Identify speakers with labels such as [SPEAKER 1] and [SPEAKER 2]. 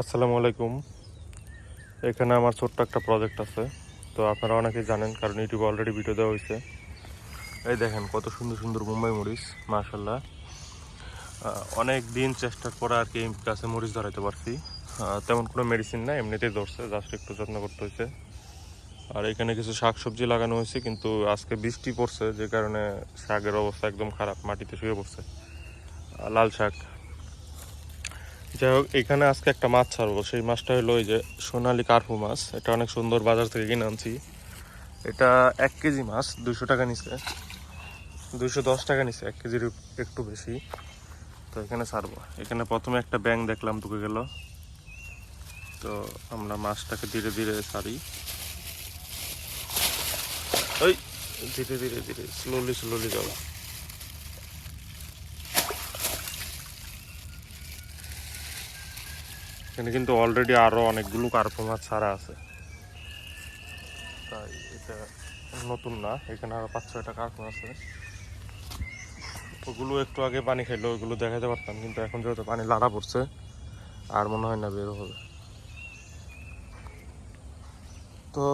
[SPEAKER 1] আসসালামু আলাইকুম। এখানে আমার ছোট্ট একটা প্রজেক্ট আছে। তো আপনারা অনেকেই জানেন, কারণ ইউটিউবে অলরেডি ভিডিও দেওয়া হয়েছে। এই দেখেন কত সুন্দর সুন্দর মুম্বাই মরিচ, মাশাল্লাহ। অনেক দিন চেষ্টার পরে আর কি এই গাছে মরিচ ধরাইতে পারছি। তেমন কোনো মেডিসিন না, এমনিতেই ধরছে, জাস্ট একটু যত্ন করতে হয়েছে। আর এখানে কিছু শাক সবজি লাগানো হয়েছে, কিন্তু আজকে বৃষ্টি পড়ছে যে কারণে শাকের অবস্থা একদম খারাপ, মাটিতে শুয়ে পড়ছে। লাল শাক। যাই হোক, এখানে আজকে একটা মাছ ছাড়বো। সেই মাছটা হলো ওই যে সোনালী কার্পু মাছ। এটা অনেক সুন্দর, বাজার থেকে কিনে আনছি। এটা 1 কেজি মাছ 200 টাকা নিছে, 210 টাকা নিছে, 1 কেজির একটু বেশি। তো এখানে ছাড়বো। এখানে প্রথমে একটা ব্যাঙ দেখলাম ঢুকে গেল। তো আমরা মাছটাকে ধীরে ধীরে ছাড়ি। ওই ধীরে ধীরে ধীরে স্লোলি স্লোলি যাও। এখানে কিন্তু অলরেডি আরো অনেকগুলো কার্পু মাছ ছাড়া আছে, তাই এটা নতুন না। এখানে আরো 5-6টা কার্পু আছে। ওগুলো একটু আগে পানি খাইলো, ওইগুলো দেখাতে পারতাম, কিন্তু এখন যেহেতু পানি লাড়া পড়ছে আর মনে হয় না বের হবে। তো